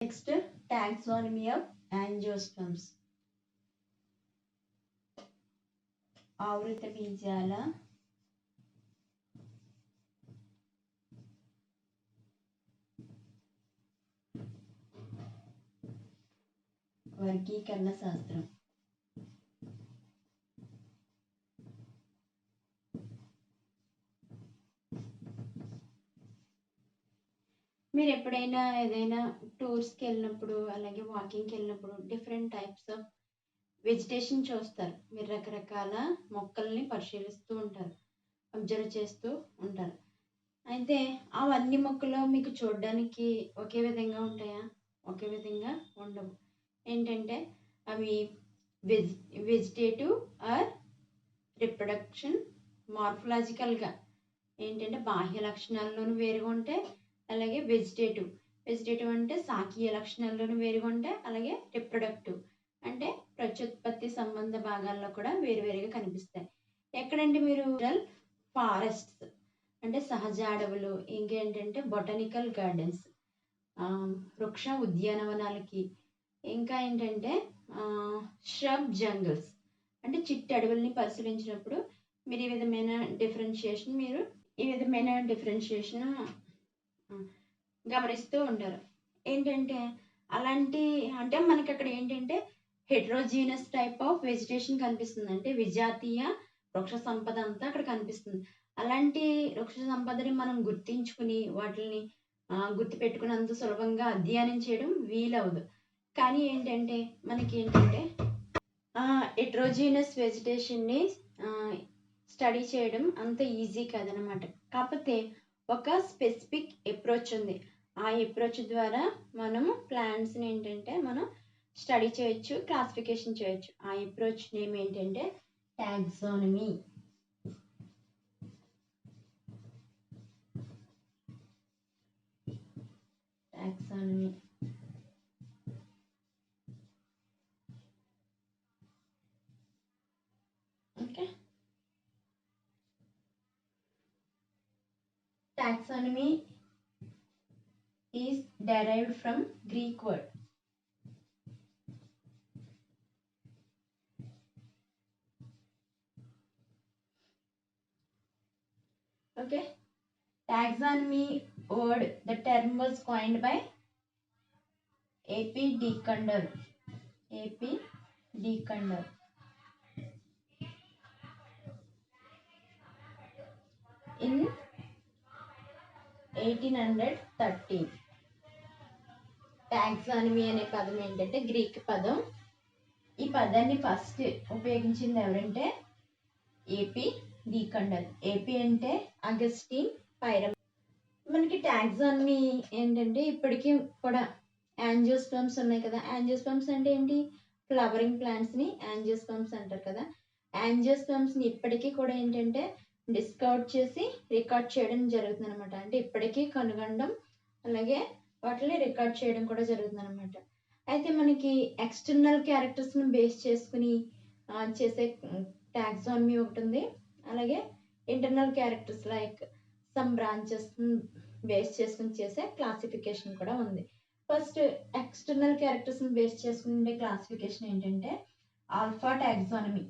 Next taxonomy of angiosperms. ఆవృత బీజాల వర్గీకరణ శాస్త్రం. మీరు ఎప్పుడైనా ఏదైనా టూర్స్కి వెళ్ళినప్పుడు అలాగే వాకింగ్కి వెళ్ళినప్పుడు డిఫరెంట్ టైప్స్ ఆఫ్ వెజిటేషన్ చూస్తారు. మీరు రకరకాల మొక్కల్ని పరిశీలిస్తూ ఉంటారు, అబ్జర్వ్ చేస్తూ ఉంటారు. అయితే అవన్నీ మొక్కలు మీకు చూడడానికి ఒకే విధంగా ఉంటాయా? ఒకే విధంగా ఉండవు. ఏంటంటే అవి వెజిటేటివ్ ఆర్ రిప్రొడక్షన్ మార్ఫలాజికల్గా ఏంటంటే బాహ్య లక్షణాల్లోనూ వేరుగా ఉంటాయి. అలాగే వెజిటేటివ్ అంటే సాకీయ లక్షణాల్లోనూ వేరుగా ఉంటాయి. అలాగే రిప్రొడక్టివ్ అంటే ప్రత్యుత్పత్తి సంబంధ భాగాల్లో కూడా వేరువేరుగా కనిపిస్తాయి. ఎక్కడంటే మీరు ఫారెస్ట్స్ అంటే సహజ అడవులు, ఇంకేంటంటే బొటానికల్ గార్డెన్స్ వృక్ష ఉద్యానవనాలకి, ఇంకా ఏంటంటే ష్రబ్ జంగల్స్ అంటే చిట్టి అడవుల్ని పరిశీలించినప్పుడు మీరు ఈ విధమైన డిఫరెన్షియేషన్ గమనిస్తూ ఉంటారు. ఏంటంటే అలాంటి అంటే మనకి అక్కడ ఏంటంటే హెట్రోజీనస్ టైప్ ఆఫ్ వెజిటేషన్ కనిపిస్తుంది. అంటే విజాతీయ వృక్ష సంపద అంతా అక్కడ కనిపిస్తుంది. అలాంటి వృక్ష సంపదని మనం గుర్తించుకుని వాటిని గుర్తుపెట్టుకున్నంత సులభంగా అధ్యయనం చేయడం వీలవదు. కానీ ఏంటంటే మనకి ఏంటంటే హెట్రోజీనస్ వెజిటేషన్ని స్టడీ చేయడం అంత ఈజీ కాదనమాట. కాకపోతే ఒక స్పెసిఫిక్ అప్రోచ్ ఉంది. ఆ అప్రోచ్ ద్వారా మనము ప్లాంట్స్ని ఏంటంటే మనం స్టడీ చేయొచ్చు, క్లాసిఫికేషన్ చేయొచ్చు. ఆ అప్రోచ్ నేమ్ ఏంటంటే taxonomy. Okay, taxonomy is derived from Greek word. Okay, taxonomy word, the term was coined by A.P. de Cunha in 1813. Taxonomy అనే పదం ఏంటంటే గ్రీక్ పదం. ఈ పదాన్ని ఫస్ట్ ఉపయోగించింది ఎవరంటే ఏపీ డి కండర్. ఏపీ అంటే అగస్టిన్ పైరమ్. మనకి టాక్సానమీ ఏంటంటే ఇప్పటికీ కూడా యాంజియోస్పర్మ్స్ ఉన్నాయి కదా. యాంజియోస్పర్మ్స్ అంటే ఏంటి? ఫ్లవరింగ్ ప్లాంట్స్ని యాంజియోస్పర్మ్స్ అంటారు కదా. యాంజియోస్పర్మ్స్ని ఇప్పటికీ కూడా ఏంటంటే డిస్కవర్ చేసి రికార్డ్ చేయడం జరుగుతుంది అనమాట. అంటే ఇప్పటికీ కనుగొనడం అలాగే వాటిని రికార్డ్ చేయడం కూడా జరుగుతుంది అనమాట. అయితే మనకి ఎక్స్టర్నల్ క్యారెక్టర్స్ని బేస్ చేసుకుని చేసే టాక్సానమీ ఒకటి ఉంది. అలాగే internal characters like some branches base చేసుకుని చేసే క్లాసిఫికేషన్ కూడా ఉంది. ఫస్ట్ ఎక్స్టర్నల్ క్యారెక్టర్స్ని బేస్ చేసుకునే క్లాసిఫికేషన్ ఏంటంటే alpha taxonomy.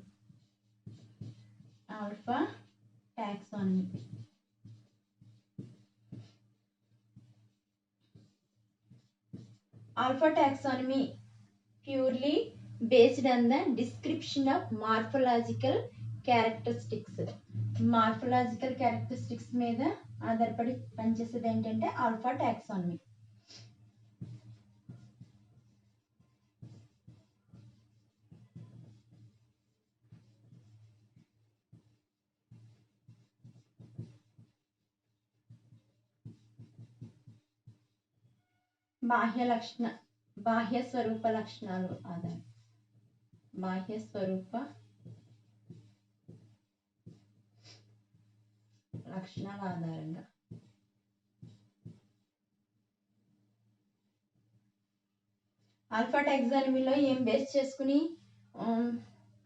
Alpha taxonomy purely based on the description of morphological characteristics. Morphological characteristics మీద ఆధారపడి పనిచేసేది ఏంటంటే ఆల్ఫా టాక్సానమీ. బాహ్య స్వరూప లక్షణాలు ఆధారంగా ఆల్ఫా టాక్సానమీలో ఏం బేస్ చేసుకుని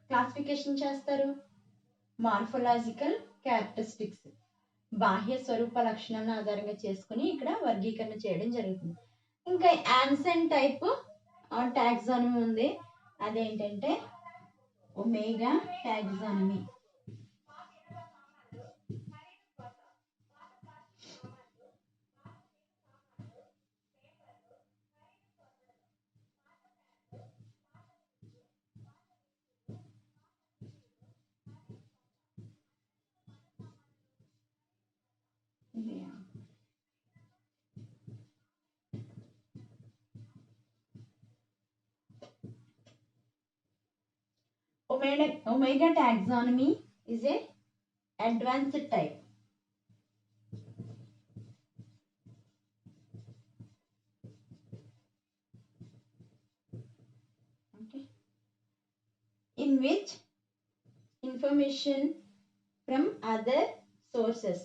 క్లాసిఫికేషన్ చేస్తారు? మార్ఫలాజికల్ క్యారెక్టరిస్టిక్స్, బాహ్య స్వరూప లక్షణాలను ఆధారంగా చేసుకుని ఇక్కడ వర్గీకరణ చేయడం జరుగుతుంది. ఇంకా యాన్సెంట్ టైప్ టాక్సానమీ ఉంది. అదేంటంటే omega taxonomy. Omega taxonomy is a advanced type. Okay. In which information from other sources.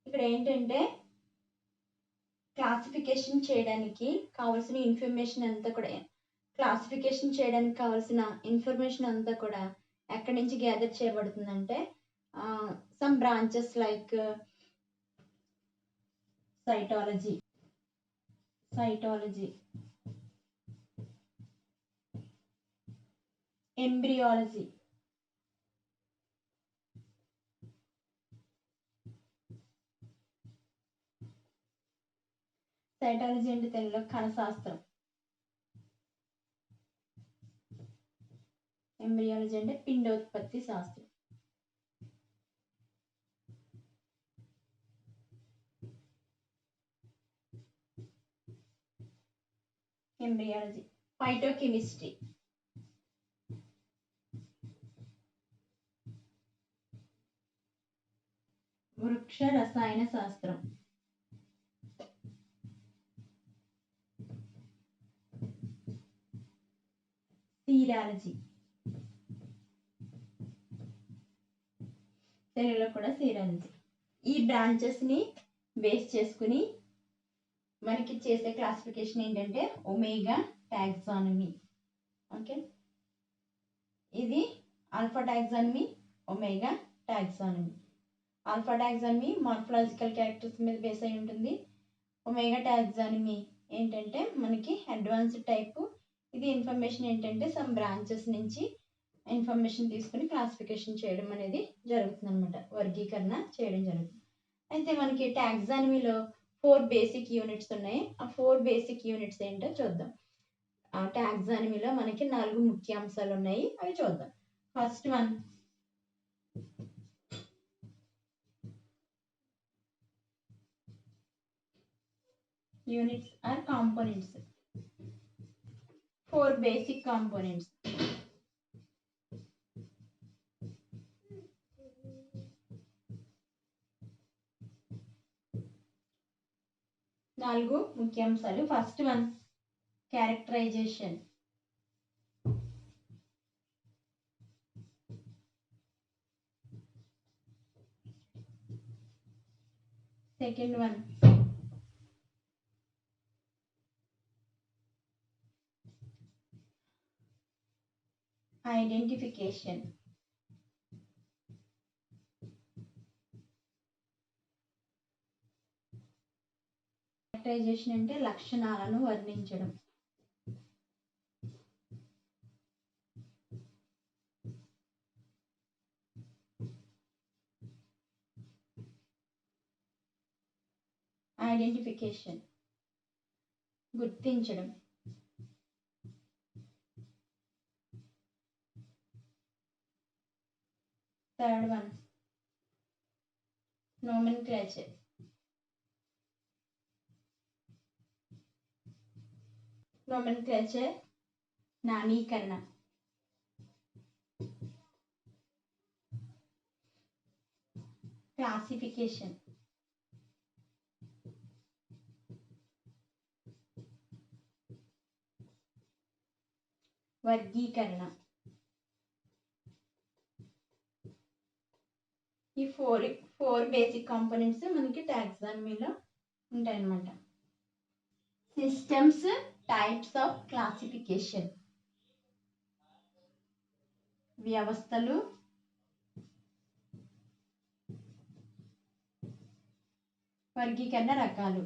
ఇక్కడ ఏంటంటే క్లాసిఫికేషన్ చేయడానికి కావాల్సిన ఇన్ఫర్మేషన్ అంతా కూడా ఎక్కడి నుంచి గ్యాదర్ చేయబడుతుందంటే some branches like cytology, embryology, cytology అంటే తెలుగులో కణశాస్త్రం, ఎంబ్రియాలజీ అంటే పిండోత్పత్తి శాస్త్రం. ఎంబ్రియాలజీ, ఫైటోకెమిస్ట్రీ, వృక్ష రసాయన శాస్త్రం, సీరాలజీ, తెలుగులో కూడా సీరాలజీ. ఈ బ్రాంచెస్ ని బేస్ చేసుకుని మనకి చేసే క్లాసిఫికేషన్ ఏంటంటే ఒమేగా టాక్సానమీ. ఓకే, ఇది alpha taxonomy, omega taxonomy. Alpha taxonomy morphological characters మీద బేస్ అయి ఉంటుంది. ఒమేగా టాక్సానమీ ఏంటంటే మనకి అడ్వాన్స్డ్ టైపు. ఇది ఇన్ఫర్మేషన్ ఏంటంటే సమ్ బ్రాంచెస్ నుంచి ఇన్ఫర్మేషన్ తీసుకుని క్లాసిఫికేషన్ చేయడం అనేది జరుగుతుంది అనమాట, వర్గీకరణ చేయడం జరుగుతుంది. అయితే మనకి టాక్సానమీలో 4 బేసిక్ యూనిట్స్ ఉన్నాయి. ఆ 4 బేసిక్ యూనిట్స్ ఏంటో చూద్దాం. ఆ టాక్సానమీలో మనకి 4 ముఖ్యాంశాలు ఉన్నాయి, అవి చూద్దాం. First one units or components. 4 basic components. నాలుగు ముఖ్యాంశాలు. First one characterization. Second one identification. Characterization అంటే లక్షణాలను వర్ణించడం. ఐడెంటిఫికేషన్ గుర్తించడం. Third one nomenclature. నోమెన్క్లేచర్ నామీకరణ. క్లాసిఫికేషన్ వర్గీకరణ. ఈ ఫోర్ బేసిక్ కాంపోనెంట్స్ మనకి టాక్సానమీలో ఉంటాయన్నమాట. Systems, types of classification. వ్యవస్థలు, వర్గీకరణ రకాలు.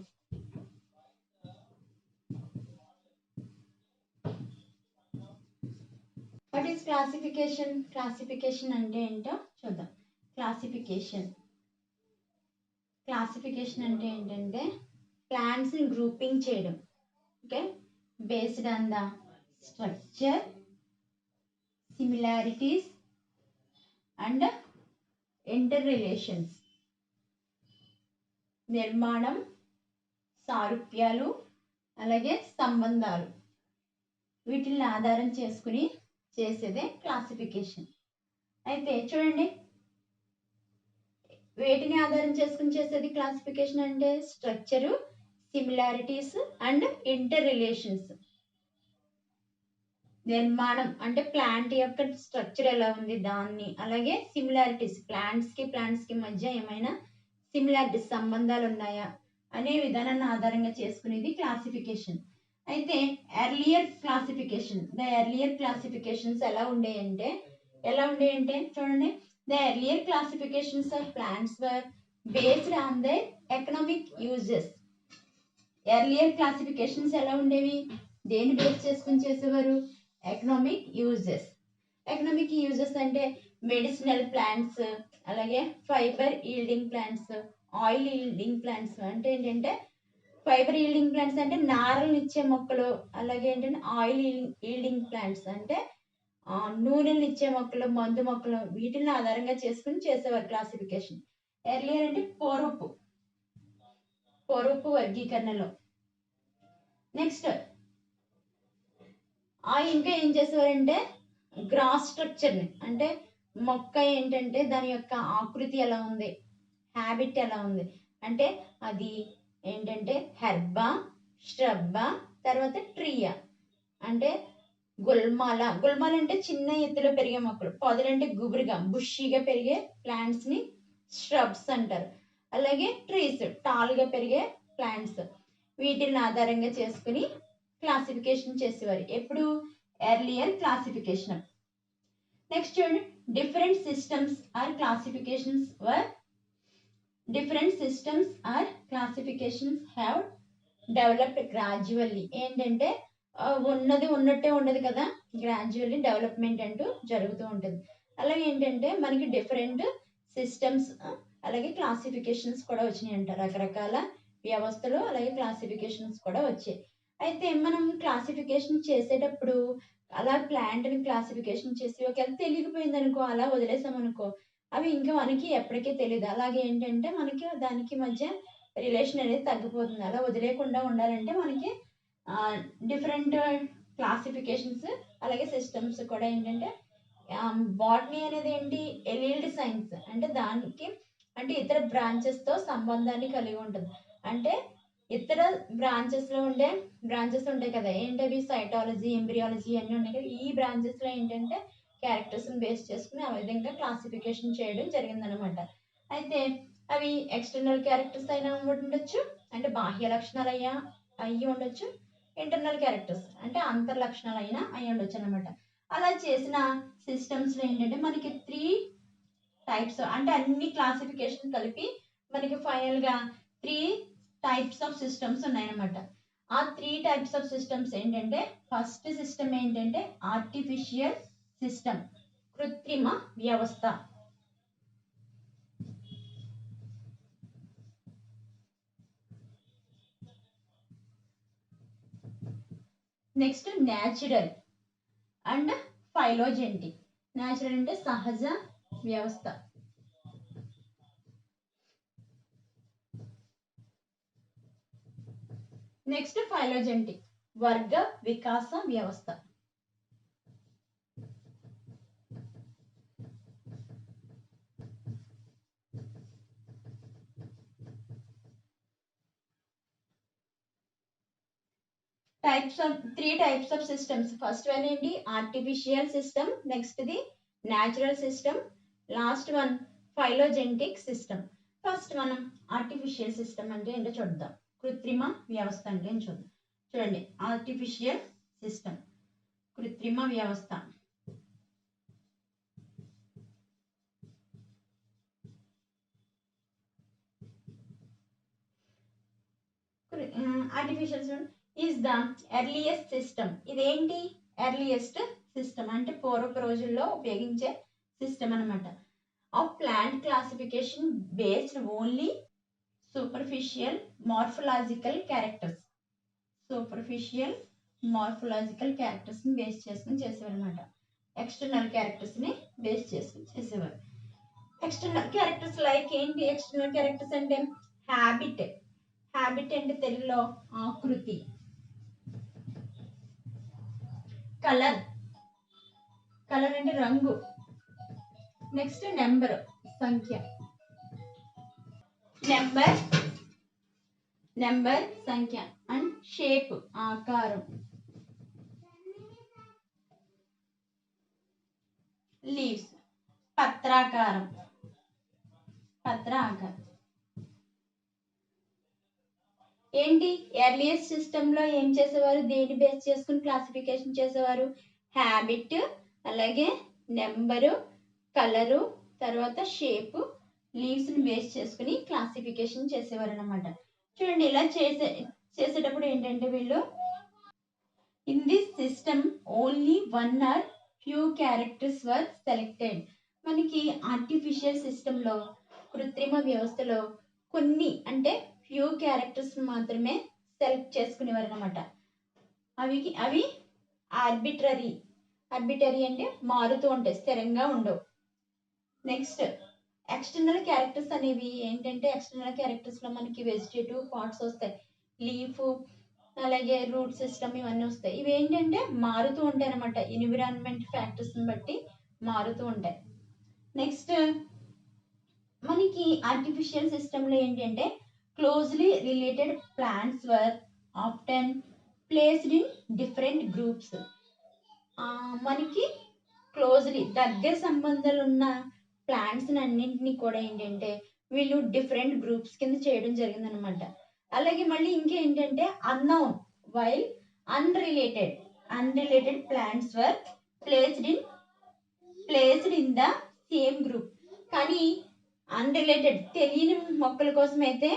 Is classification? క్లాసిఫికేషన్ అంటే ఏంటో చూద్దాం. క్లాసిఫికేషన్ అంటే ఏంటంటే ప్లాంట్స్ని గ్రూపింగ్ చేయడం. Okay, based on the structure, similarities and inter relations. నిర్మాణం, సారూప్యాలు, అలాగే సంబంధాలు, వీటిని ఆధారం చేసుకుని చేసేదే క్లాసిఫికేషన్. అయితే చూడండి, వేటిని ఆధారం చేసుకుని చేసేది క్లాసిఫికేషన్ అంటే structure, similarities and inter relations. నిర్మాణం అంటే ప్లాంట్ యొక్క స్ట్రక్చర్ ఎలా ఉంది దాన్ని, అలాగే సిమిలారిటీస్ ప్లాంట్స్ కి మధ్య ఏమైనా సిమిలారిటీస్ సంబంధాలు ఉన్నాయా అనే విధానాన్ని ఆధారంగా చేసుకునేది క్లాసిఫికేషన్. అయితే ఎర్లియర్ క్లాసిఫికేషన్స్ ఎలా ఉండేయంటే చూడండి, the earlier classifications of plants were based on the economic uses. Earlier classifications ఎలా ఉండేవి? దేని బేస్ చేసుకుని చేసేవారు? ఎకనామిక్ యూజెస్ అంటే మెడిసినల్ ప్లాంట్స్, అలాగే fibre yielding plants, oil yielding plants. అంటే ఏంటంటే ఫైబర్ ఈల్డింగ్ ప్లాంట్స్ అంటే నారలు ఇచ్చే మొక్కలు, అలాగే ఏంటంటే ఆయిల్ ఈల్డింగ్ ప్లాంట్స్ అంటే నూనెలు ఇచ్చే మొక్కలు, మందు మొక్కలు, వీటిని ఆధారంగా చేసుకుని చేసేవారు క్లాసిఫికేషన్. ఎర్లియర్ అంటే పూర్వపు వర్గీకరణలో. నెక్స్ట్ ఇంకా ఏం చేసేవారంటే గ్రాస్ స్ట్రక్చర్ని, అంటే మొక్క ఏంటంటే దాని యొక్క ఆకృతి ఎలా ఉంది, హ్యాబిట్ ఎలా ఉంది, అంటే అది ఏంటంటే హెర్బా, స్ట్రబ్బా, తర్వాత ట్రీయా. అంటే గుల్మాల అంటే చిన్న ఎత్తులో పెరిగే మొక్కలు, పొదలంటే గుబురుగా బుషీగా పెరిగే ప్లాంట్స్ని స్ట్రబ్స్ అంటారు. అలాగే ట్రీస్ టాల్గా పెరిగే ప్లాంట్స్. వీటిని ఆధారంగా చేసుకుని క్లాసిఫికేషన్ చేసేవారు. ఎప్పుడు? Earlier classification. నెక్స్ట్ చూడండి, different systems or classifications have developed gradually. ఏంటంటే ఉన్నది ఉన్నట్టే ఉండదు కదా, గ్రాడ్యువల్లీ డెవలప్మెంట్ అంటూ జరుగుతూ ఉంటుంది. అలాగే ఏంటంటే మనకి డిఫరెంట్ సిస్టమ్స్ అలాగే క్లాసిఫికేషన్స్ కూడా వచ్చినాయి అంట. రకరకాల వ్యవస్థలు అలాగే క్లాసిఫికేషన్స్ కూడా వచ్చాయి. అయితే మనం క్లాసిఫికేషన్ చేసేటప్పుడు అలా ప్లాంట్ని క్లాసిఫికేషన్ చేసి ఒకవేళ తెలియకపోయింది అనుకో, అలా వదిలేసామనుకో, అవి ఇంకా మనకి ఎప్పటికీ తెలియదు. అలాగే ఏంటంటే మనకి దానికి మధ్య రిలేషన్ అనేది తగ్గిపోతుంది. అలా వదిలేకుండా ఉండాలంటే మనకి డిఫరెంట్ క్లాసిఫికేషన్స్ అలాగే సిస్టమ్స్ కూడా ఏంటంటే బాటనీ అనేది ఏంటి? ఎలీల్డ్ సైన్స్. అంటే దానికి అంటే ఇతర బ్రాంచెస్తో సంబంధాన్ని కలిగి ఉంటుంది. అంటే ఇతర బ్రాంచెస్లో ఉండే బ్రాంచెస్ ఉంటాయి కదా, ఏంటవి? సైటాలజీ, ఎంబ్రియాలజీ అన్నీ ఉన్నాయి కదా. ఈ బ్రాంచెస్లో ఏంటంటే క్యారెక్టర్స్ని బేస్ చేసుకుని ఆ విధంగా క్లాసిఫికేషన్ చేయడం జరిగిందనమాట. అయితే అవి ఎక్స్టర్నల్ క్యారెక్టర్స్ అయినా ఉండొచ్చు, అంటే బాహ్య లక్షణాలు అయ్యి ఉండొచ్చు, ఇంటర్నల్ క్యారెక్టర్స్ అంటే అంతర్ లక్షణాలు అయినా అయ్యి ఉండొచ్చు అనమాట. అలా చేసిన సిస్టమ్స్లో ఏంటంటే మనకి 3 టైప్స్, అంటే అన్ని క్లాసిఫికేషన్ కలిపి మనకి ఫైనల్గా 3 టైప్స్ ఆఫ్ సిస్టమ్స్ ఉన్నాయన్నమాట. ఆ 3 టైప్స్ ఆఫ్ సిస్టమ్స్ ఏంటంటే, ఫస్ట్ సిస్టమ్ ఏంటంటే ఆర్టిఫిషియల్ సిస్టమ్, కృత్రిమ వ్యవస్థ. Next natural and phylogenetic. Natural అంటే సహజ వ్యవస్థ. నెక్స్ట్ ఫైలోజెంటిక్, వర్గ వికాస వ్యవస్థ. Three types of systems. First one ఏంటి? Artificial system, next the natural system, last one phylogenetic system. First మనం ఆర్టిఫిషియల్ సిస్టమ్ అంటే ఏంటో చూద్దాం. కృత్రిమ వ్యవస్థ అంటే ఏంటో చూద్దాం. చూడండి, ఆర్టిఫిషియల్ సిస్టమ్, కృత్రిమ వ్యవస్థ. Artificial system is the earliest system. ఇదేంటి? ఎర్లియస్ట్ సిస్టమ్ అంటే పూర్వపు రోజుల్లో ఉపయోగించే సిస్టమ్ అనమాట. Of plant classification based only superficial morphological characters. Superficial morphological క్యారెక్టర్స్ని బేస్ చేసుకుని చేసేవారు అనమాట. ఎక్స్టర్నల్ క్యారెక్టర్స్ని బేస్ చేసుకుని చేసేవారు. ఎక్స్టర్నల్ క్యారెక్టర్స్ లైక్ ఏంటి? ఎక్స్టర్నల్ క్యారెక్టర్స్ అంటే హ్యాబిట్. హ్యాబిట్ అంటే తెలుగులో ఆకృతి. కలర్. కలర్ అంటే రంగు. నెక్స్ట్ నెంబర్, సంఖ్య. నెంబర్ సంఖ్య. అండ్ షేప్, ఆకారం. లీవ్స్, పత్రాకారం. ఏంటి ఎర్లియస్ట్ సిస్టమ్ లో ఏం చేసేవారు? దేని బేస్ చేసుకుని క్లాసిఫికేషన్ చేసేవారు? హ్యాబిట్, అలాగే నెంబరు, కలరు, తర్వాత షేప్, లీవ్స్ ని బేస్ చేసుకుని క్లాసిఫికేషన్ చేసేవారు అనమాట. చూడండి, ఇలా చేసేటప్పుడు ఏంటంటే వీళ్ళు in this system only one or few characters were selected. మనకి ఆర్టిఫిషియల్ సిస్టంలో, కృత్రిమ వ్యవస్థలో కొన్ని అంటే ఫ్యూ క్యారెక్టర్స్ మాత్రమే సెలెక్ట్ చేసుకునేవారు అనమాట. అవి ఆర్బిటరీ అంటే మారుతూ ఉంటాయి, స్థిరంగా ఉండవు. నెక్స్ట్ ఎక్స్టర్నల్ క్యారెక్టర్స్ అనేవి ఏంటంటే, ఎక్స్టర్నల్ క్యారెక్టర్స్ లో మనకి వెజిటేటివ్ పార్ట్స్ వస్తాయి, లీఫ్, అలాగే రూట్ సిస్టమ్, ఇవన్నీ వస్తాయి. ఇవి ఏంటంటే మారుతూ ఉంటాయి అనమాట, ఎన్విరాన్మెంట్ ఫ్యాక్టర్స్ని బట్టి మారుతూ ఉంటాయి. నెక్స్ట్ మనకి ఆర్టిఫిషియల్ సిస్టంలో ఏంటంటే closely related plants were often placed in different groups. మనకి క్లోజ్లీ దగ్గర సంబంధాలు ఉన్న ప్లాంట్స్ అన్నింటినీ కూడా ఏంటంటే వీళ్ళు డిఫరెంట్ గ్రూప్స్ కింద చేయడం జరిగింది అనమాట. అలాగే మళ్ళీ ఇంకేంటంటే unknown while unrelated plants were placed in the same group. కానీ అన్రిలేటెడ్ తెలియని మొక్కల కోసం అయితే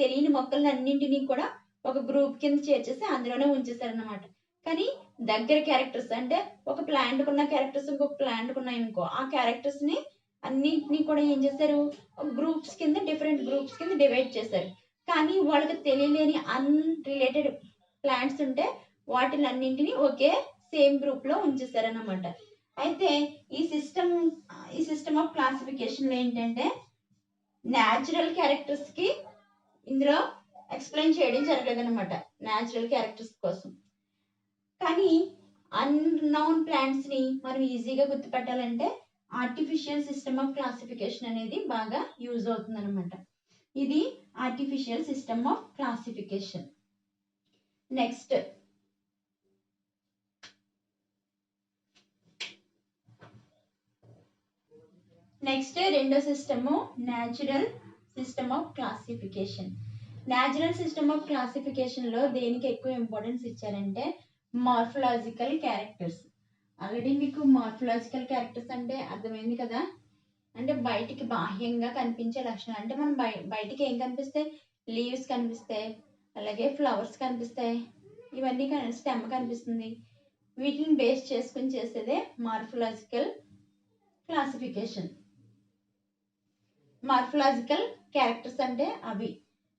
తెలియని మొక్కలను అన్నింటినీ కూడా ఒక గ్రూప్ కింద చేర్చేసి అందులోనే ఉంచేసారనమాట. కానీ దగ్గర క్యారెక్టర్స్ అంటే ఒక ప్లాంట్ కున్న క్యారెక్టర్స్ ఇంకొక ప్లాంట్ ఉన్నాయి అనుకో, ఆ క్యారెక్టర్స్ ని అన్నింటినీ కూడా ఏం చేశారు, గ్రూప్స్ కింద, డిఫరెంట్ గ్రూప్స్ కింద డివైడ్ చేశారు. కానీ వాళ్ళకి తెలియలేని అన్రిలేటెడ్ ప్లాంట్స్ ఉంటే వాటిని అన్నింటినీ ఒకే సేమ్ గ్రూప్ లో ఉంచేసారనమాట. అయితే ఈ సిస్టమ్ ఆఫ్ క్లాసిఫికేషన్ లో ఏంటంటే న్యాచురల్ క్యారెక్టర్స్ కి ఇందులో ఎక్స్ప్లెయిన్ చేయడం జరగలేదు అనమాట, న్యాచురల్ క్యారెక్టర్స్ కోసం. కానీ అన్నోన్ ప్లాంట్స్ ని మనం ఈజీగా గుర్తుపెట్టాలంటే ఆర్టిఫిషియల్ సిస్టమ్ ఆఫ్ క్లాసిఫికేషన్ అనేది బాగా యూజ్ అవుతుంది అనమాట. ఇది artificial system of classification. Next రెండో system natural system of classification. Natural system of classification లో దేనికి ఎక్కువ ఇంపార్టెన్స్ ఇచ్చారంటే మార్ఫలాజికల్ క్యారెక్టర్స్. ఆల్రెడీ మీకు మార్ఫలాజికల్ క్యారెక్టర్స్ అంటే అర్థమైంది కదా, అంటే బయటికి బాహ్యంగా కనిపించే లక్షణాలు. అంటే మనం బయటికి ఏం కనిపిస్తాయి? లీవ్స్ కనిపిస్తాయి, అలాగే ఫ్లవర్స్ కనిపిస్తాయి, ఇవన్నీ స్టెమ్ కనిపిస్తుంది. వీటిని బేస్ చేసుకుని చేసేదే మార్ఫలాజికల్ క్లాసిఫికేషన్. మార్ఫలాజికల్ క్యారెక్టర్స్ అంటే అవి.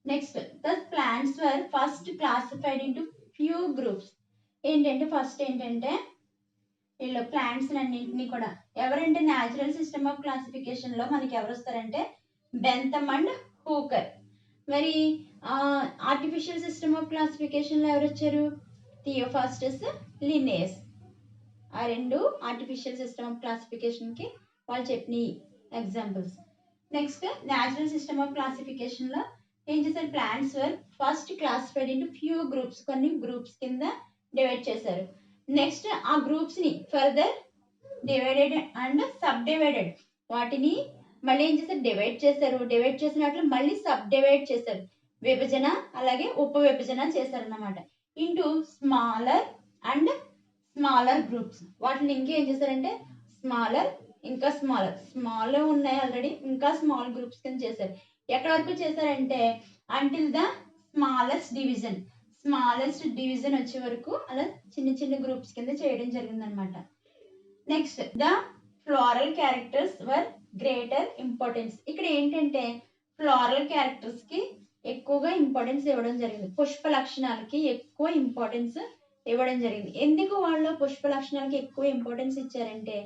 Next the plants were first classified into few groups. First ఏంటంటే వీళ్ళు ప్లాంట్స్ అన్నింటినీ కూడా ఎవరంటే న్యాచురల్ సిస్టమ్ ఆఫ్ క్లాసిఫికేషన్ లో మనకి ఎవరు వస్తారంటే బెంథమ్ అండ్ హూకర్. మరి ఆర్టిఫిషియల్ సిస్టమ్ ఆఫ్ క్లాసిఫికేషన్ లో ఎవరు వచ్చారు? Theophrastus, Linnaeus. ఆ రెండు ఆర్టిఫిషియల్ సిస్టమ్ ఆఫ్ క్లాసిఫికేషన్ కి వాళ్ళు చెప్పిన examples. Next natural system of classification లో ఏం చేశారు? Plants were first classified into few groups, కొన్ని గ్రూప్స్ కింద డివైడ్ చేశారు. నెక్స్ట్ ఆ గ్రూప్స్ ని further divided and subdivided, వాటిని మళ్ళీ ఏం చేశారు? డివైడ్ చేశారు. డివైడ్ చేసినట్లు మళ్ళీ సబ్ డివైడ్ చేశారు, విభజన అలాగే ఉప విభజన చేశారన్నమాట. Into smaller groups. వాటిని ఇంకేం చేశారంటే స్మాలర్, ఇంకా స్మాల్ ఉన్నాయి ఆల్రెడీ, ఇంకా స్మాల్ గ్రూప్స్ కింద చేశారు. ఎక్కడి వరకు చేశారంటే until the smallest division. Smallest division వచ్చే వరకు అలా చిన్న చిన్న గ్రూప్స్ కింద చేయడం జరిగిందనమాట. Next the floral characters were greater importance. ఇక్కడ ఏంటంటే ఫ్లోరల్ క్యారెక్టర్స్ కి ఎక్కువగా ఇంపార్టెన్స్ ఇవ్వడం జరిగింది. పుష్ప లక్షణాలకి ఎక్కువ ఇంపార్టెన్స్ ఇవ్వడం జరిగింది. ఎందుకు వాళ్ళు పుష్ప లక్షణాలకి ఎక్కువ ఇంపార్టెన్స్ ఇచ్చారంటే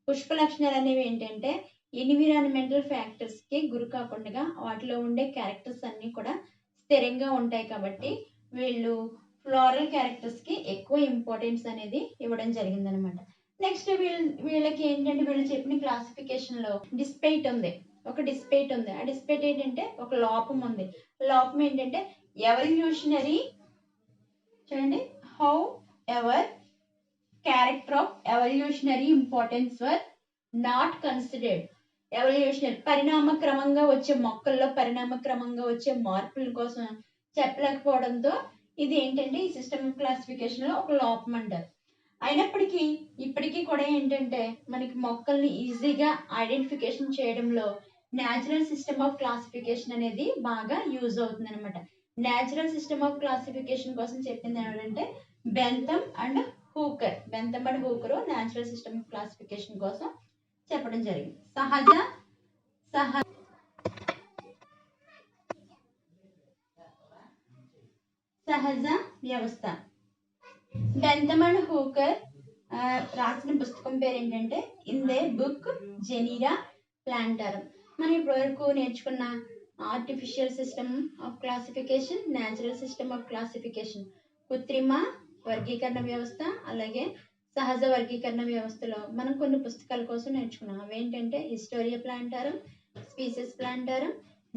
పుష్ప లక్షణాలు అనేవి ఏంటంటే ఎన్విరాన్మెంటల్ ఫ్యాక్టర్స్ కి గురి కాకుండా వాటిలో ఉండే క్యారెక్టర్స్ అన్ని కూడా స్థిరంగా ఉంటాయి కాబట్టి వీళ్ళు ఫ్లోరల్ క్యారెక్టర్స్ కి ఎక్కువ ఇంపార్టెన్స్ అనేది ఇవ్వడం జరిగింది అనమాట. నెక్స్ట్ వీళ్ళకి ఏంటంటే వీళ్ళు చెప్పిన క్లాసిఫికేషన్ లో డిస్పైట్ ఉంది, ఒక డిస్పైట్ ఉంది. ఆ డిస్పైట్ ఏంటంటే ఒక లోపం ఉంది. లోపం ఏంటంటే ఎవల్యూషనరీ, చూడండి, how ever character of evolutionary importance were not considered. Evolutionary పరిణామ క్రమంగా వచ్చే మొక్కల్లో పరిణామ క్రమంగా వచ్చే మార్పుల కోసం చెప్పలేకపోవడంతో ఇది ఏంటంటే ఈ సిస్టమ్ ఆఫ్ క్లాసిఫికేషన్ లో ఒక లోపం అంటారు. అయినప్పటికీ ఇప్పటికీ కూడా ఏంటంటే మనకి మొక్కల్ని ఈజీగా ఐడెంటిఫికేషన్ చేయడంలో న్యాచురల్ సిస్టమ్ ఆఫ్ క్లాసిఫికేషన్ అనేది బాగా యూజ్ అవుతుంది అనమాట. న్యాచురల్ సిస్టమ్ ఆఫ్ క్లాసిఫికేషన్ కోసం చెప్పింది ఏంటంటే Bentham and Hooker. Bentham and Hooker natural system of classification కోసం చెప్పడం జరిగింది. సహజ వ్యవస్థ. బెంథమ్ అండ్ హూకర్ రాసిన పుస్తకం పేరు ఏంటంటే in they book Genera plantarum. మనం ఇప్పటివరకు నేర్చుకున్న artificial system of classification, natural system of classification, కృత్రిమ వర్గీకరణ వ్యవస్థ, అలాగే సహజ వర్గీకరణ వ్యవస్థలో మనం కొన్ని పుస్తకాల కోసం నేర్చుకున్నాం. అవేంటంటే hysteria plantarum, species plantarum,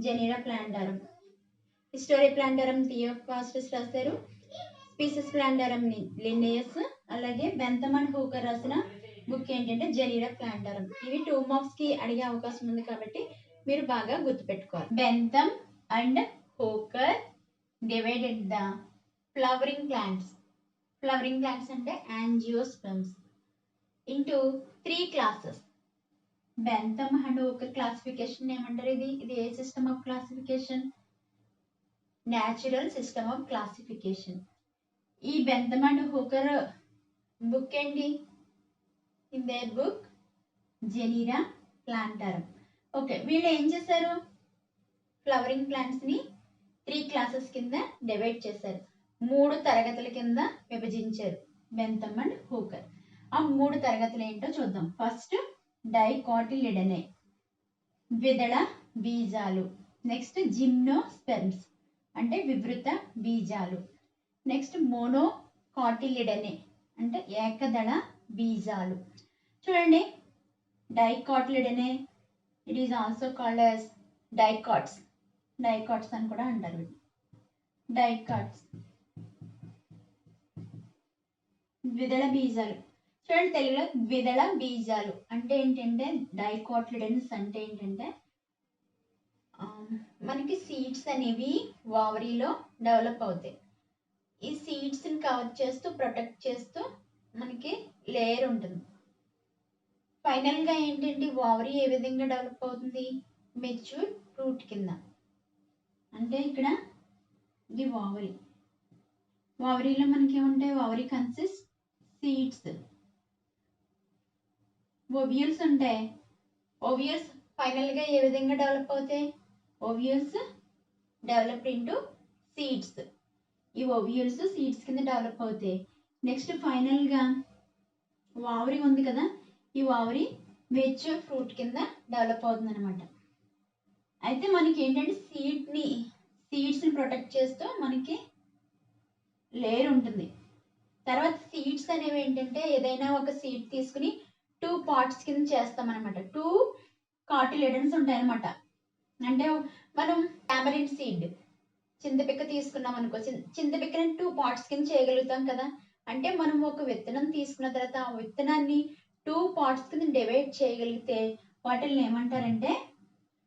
జెనీరా plantarum. Hysteria plantarum Theophrastus రాశారు, స్పీసెస్ ప్లాంటారం లిన్నేయస్, అలాగే బెంథమ్ అండ్ హూకర్ రాసిన బుక్ ఏంటంటే జెనీరా ప్లాంటారం. ఇవి 2 మార్క్స్ కి అడిగే అవకాశం ఉంది కాబట్టి మీరు బాగా గుర్తుపెట్టుకోవాలి. Bentham and Hooker divided the flowering plants. Flowering plants అంటే angiosperms into 3 classes. Bentham and Hooker classification ఏమంటారు? ఇది ఏ system of classification? Natural system of classification. ఈ బెంథమ్ అండ్ హూకర్ బుక్ ఏంటి? In their book Genera Plantarum. Okay, వీళ్ళు ఏం చేశారు? Flowering plants ని 3 క్లాసెస్ కింద డివైడ్ చేశారు, 3 తరగతుల కింద విభజించారు బెంథమ్ అండ్ హూకర్. ఆ 3 తరగతులు ఏంటో చూద్దాం. ఫస్ట్ డైకాటిలిడనే, ద్విదళ బీజాలు. నెక్స్ట్ జిమ్నోస్పెర్మ్స్ అంటే వివృత బీజాలు. నెక్స్ట్ మోనోకాటిలిడనే అంటే ఏకదళ బీజాలు. చూడండి, dicotyledonae it is also called as dicots. Dicots అని కూడా అంటారు. డైకాట్స్ ద్విదళ బీజాలు. చూడండి, తెలుగులో ద్విదళ బీజాలు అంటే ఏంటంటే డైకాటిలిడన్స్ అంటే ఏంటంటే మనకి సీడ్స్ అనేవి ఓవరీలో డెవలప్ అవుతాయి. ఈ సీడ్స్ ని కవర్ చేస్తూ ప్రొటెక్ట్ చేస్తూ మనకి లేయర్ ఉంటుంది. ఫైనల్ గా ఏంటంటే ఓవరీ ఏ విధంగా డెవలప్ అవుతుంది? మెచ్యూర్ ఫ్రూట్ కింద. అంటే ఇక్కడ ఇది ఓవరీ. ఓవరీలో మనకి ఏముంటాయి? Ovary consist seeds. ఓవ్యూల్స్ ఉంటాయి. ఓవ్యూల్స్ ఫైనల్ గా ఏ విధంగా డెవలప్ అవుతాయి? Ovules develop into seeds. ఈ ఓవ్యూల్స్ సీడ్స్ కింద డెవలప్ అవుతాయి. నెక్స్ట్ ఫైనల్ గా ఓవరీ ఉంది కదా, ఈ ఓవరీ మెచ్యూర్ ఫ్రూట్ కింద డెవలప్ అవుతుంది అనమాట. అయితే మనకి ఏంటంటే సీడ్స్ ని ప్రొటెక్ట్ చేస్తూ మనకి లేయర్ ఉంటుంది. తర్వాత సీడ్స్ అనేవి ఏంటంటే ఏదైనా ఒక సీడ్ తీసుకుని 2 పార్ట్స్ కింద చేస్తాం అనమాట. 2 కాటిలిడన్స్ ఉంటాయి అనమాట. అంటే మనం టామరిన్ సీడ్, చింతపిక్క తీసుకున్నాం అనుకో, చింతపిక్కని 2 పార్ట్స్ కింద చేయగలుగుతాం కదా. అంటే మనం ఒక విత్తనం తీసుకున్న తర్వాత ఆ విత్తనాన్ని 2 పార్ట్స్ కింద డివైడ్ చేయగలిగితే వాటిని ఏమంటారంటే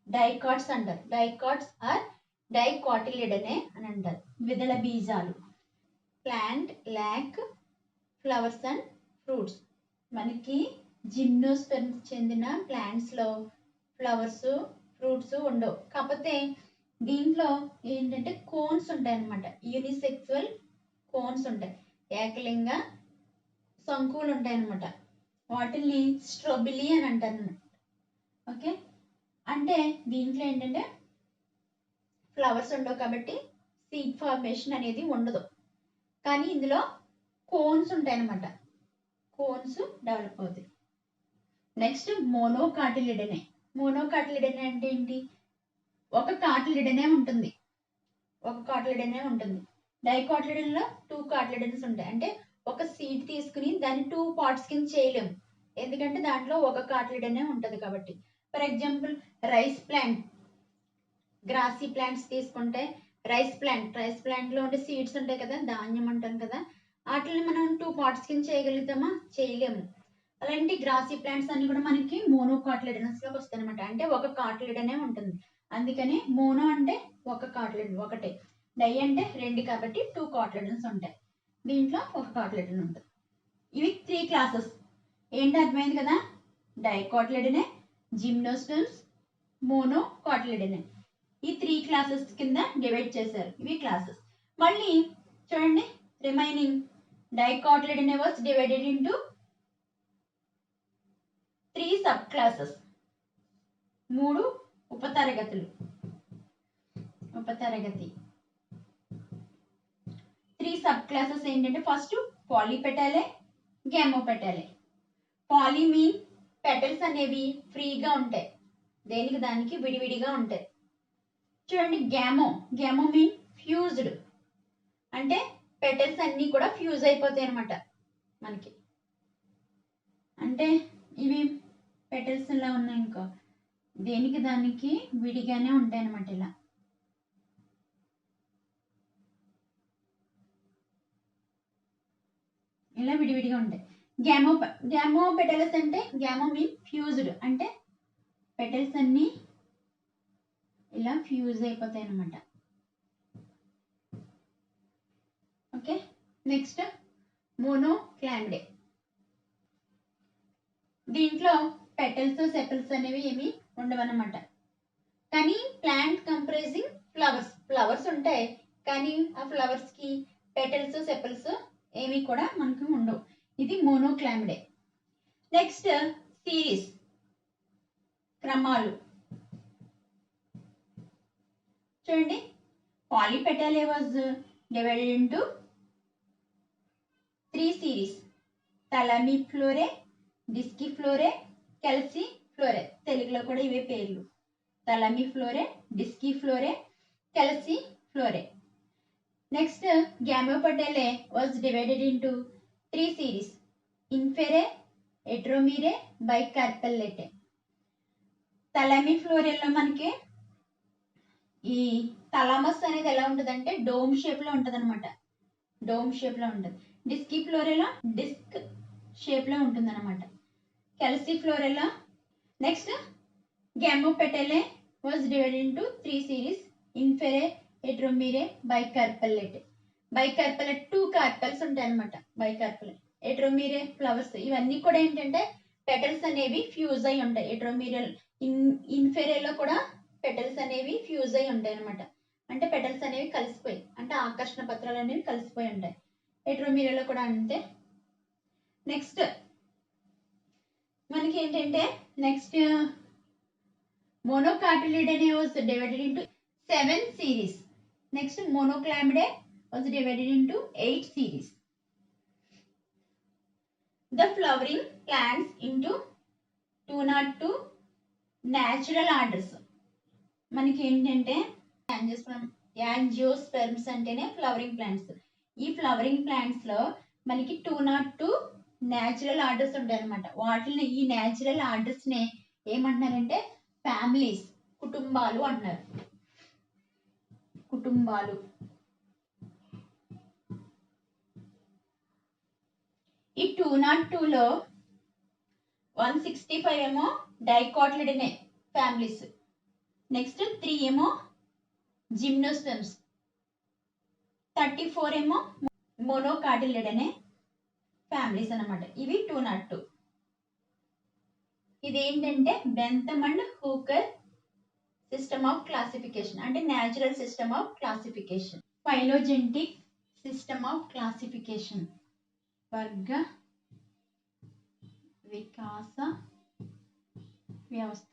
డైకాట్స్ అంటారు. డైకాట్స్ ఆర్ డైకాటిలిడనే అని అంటారు. ద్విదళ బీజాలు. Plant lack flowers and fruits. మనకి జిమ్నోస్పెర్మ్స్ చెందిన ప్లాంట్స్ లో ఫ్లవర్స్ ఫ్రూట్స్ ఉండవు. కాకపోతే దీంట్లో ఏంటంటే కోన్స్ ఉంటాయి అన్నమాట. యూనిసెక్సువల్ కోన్స్ ఉంటాయి, ఏకలింగ శంకువులు ఉంటాయి అన్నమాట. వాటిల్ని స్ట్రోబిలీ అని అంటారు అన్నమాట. ఓకే, అంటే దీంట్లో ఏంటంటే ఫ్లవర్స్ ఉండవు కాబట్టి సీడ్ ఫార్మేషన్ అనేది ఉండదు, కానీ ఇందులో కోన్స్ ఉంటాయి అన్నమాట. కోన్స్ డెవలప్ అవుతాయి. నెక్స్ట్ మోనోకాటిలిడనే. మోనోకాటిలిడనే అంటే ఏంటి? ఒక కాటిలిడనే ఉంటుంది, ఒక కాటిలిడనే ఉంటుంది. డైకాటిలిడన్లో 2 కాటిలిడన్స్ ఉంటాయి. అంటే ఒక సీడ్ తీసుకుని దాన్ని 2 పార్ట్స్ కింద చేయలేము, ఎందుకంటే దాంట్లో ఒక కాటిలిడనే ఉంటుంది కాబట్టి. For example rice plant, Grassi plants తీసుకుంటే రైస్ ప్లాంట్లో ఉండే సీడ్స్ ఉంటాయి కదా, ధాన్యం అంటాం కదా, వాటిని మనం 2 పార్ట్స్ కింద చేయగలుగుతామా? చేయలేము. అలాంటి గ్రాసీ ప్లాంట్స్ అన్ని కూడా మనకి మోనోకాటిలిడనస్ లోకి వస్తాయి అనమాట. అంటే ఒక కాటిలిడనే ఉంటుంది, అందుకని మోనో అంటే ఒక కాటిలిడన్ ఒకటే, డై అంటే 2 కాబట్టి 2 కాటిలిడన్స్ ఉంటాయి. దీంట్లో ఒక కాటిలిడన్ ఉంటుంది. ఇవి 3 క్లాసెస్. ఏంటి అర్థమైంది కదా? డైకాటిలిడనే, జిమ్నోస్పెర్మ్స్, మోనోకాటిలిడనే, ఈ 3 క్లాసెస్ కింద డివైడ్ చేశారు. ఇవి క్లాసెస్. మళ్ళీ చూడండి, remaining dicotyledonae was divided into 3 sub classes, 3 ఉపతరగతులు. ఉపతరగతి 3 సబ్ క్లాసెస్ ఏంటంటే first polypetalae, gamopetalae. Poly mean petals అనేవి ఫ్రీగా ఉంటాయి, దేనికి దానికి విడివిడిగా ఉంటాయి. చూడండి గ్యామో మీన్ ఫ్యూజ్డ్, అంటే పెటల్స్ అన్నీ కూడా ఫ్యూజ్ అయిపోతాయి అనమాట మనకి. అంటే ఇవి పెటల్స్ ఇలా ఉన్నాయి ఇంకో, దేనికి దానికి విడిగానే ఉంటాయి అనమాట, ఇలా విడివిడిగా ఉంటాయి. గ్యామో పెటల్స్ అంటే గ్యామో మీన్ ఫ్యూజ్డ్, అంటే పెటల్స్ అన్నీ ఇలా ఫ్యూజ్ అయిపోతాయి అనమాట. Okay, next మోనోక్లామిడే. దీంట్లో పెటల్స్ సెపల్స్ అనేవి ఏమి ఉండవన్నమాట, కానీ ప్లాంట్ కంప్రైజింగ్ ఫ్లవర్స్ ఉంటాయి, కానీ ఆ ఫ్లవర్స్ కి పెటల్స్ సెపల్స్ ఏమి కూడా మనకు ఉండవు. ఇది మోనోక్లామిడే. నెక్స్ట్ సిరీస్, క్రమాలు. చూడండి, polypetalae was divided into 3 series, thalamiflorae, disciflorae, calyciflorae. తెలుగులో కూడా ఇవే పేర్లు, thalamiflorae, disciflorae, calyciflorae. Next gamopetalae was divided into 3 series, inferae, heteromerae, bicarpellatae. తలామిఫ్లోరేలో మనకి ఈ తలామస్ అనేది ఎలా ఉంటుందంటే డోమ్ షేప్ లో ఉంటుంది అనమాట, డోమ్ షేప్ లో ఉంటుంది. డిస్కిఫ్లోరేలో డిస్క్ షేప్ లో ఉంటుంది అనమాట. కెల్సిఫ్లోరేలో. Next gamopetalae was divided into 3 series, inferae, heteromerae, bicarpellatae. Bicarpellate 2 carpels ఉంటాయి అనమాట. బైకార్పెల్లెట్, ఎట్రోమీరే ఫ్లవర్స్, ఇవన్నీ కూడా ఏంటంటే పెటల్స్ అనేవి ఫ్యూజ్ అయి ఉంటాయి. ఎట్రోమీరే, ఇన్ఫెరేలో కూడా పెటల్స్ అనేవి ఫ్యూజ్ అయి ఉంటాయి అనమాట, అంటే పెటల్స్ అనేవి కలిసిపోయి, అంటే ఆకర్షణ పత్రాలు అనేవి కలిసిపోయి ఉంటాయి. ఎట్రోమీరేలో కూడా అంతే. నెక్స్ట్ మనకి ఏంటంటే next monocotyledonae was divided into 7 series. Next monochlamydeae was divided into 8 series. The flowering plants into 202 natural orders. మనకి ఏంటంటే యాంజియోస్పెర్మ్స్ అంటేనే ఫ్లవరింగ్ ప్లాంట్స్. ఈ ఫ్లవరింగ్ ప్లాంట్స్ లో మనకి 202 న్యాచురల్ ఆర్డర్స్ ఉంటాయి అనమాట. వాటిని, ఈ న్యాచురల్ ఆర్డర్స్ ని ఏమంటున్నారంటే ఫ్యామిలీస్, కుటుంబాలు అంటున్నారు. కుటుంబాలు. ఈ 202లో 165 ఏమో డైకాటిలిడనే ఫ్యామిలీస్, నెక్స్ట్ 3 ఏమో జిమ్నోస్పెర్మ్స్, 34 ఏమో మోనోకాటిలిడనే ఫ్యామిలీస్ అన్నమాట. ఇవి 202. ఇదేంటంటే Bentham and Hooker system of classification, అంటే natural system of classification. Phylogenetic system of classification, వర్గ వికాస వ్యవస్థ.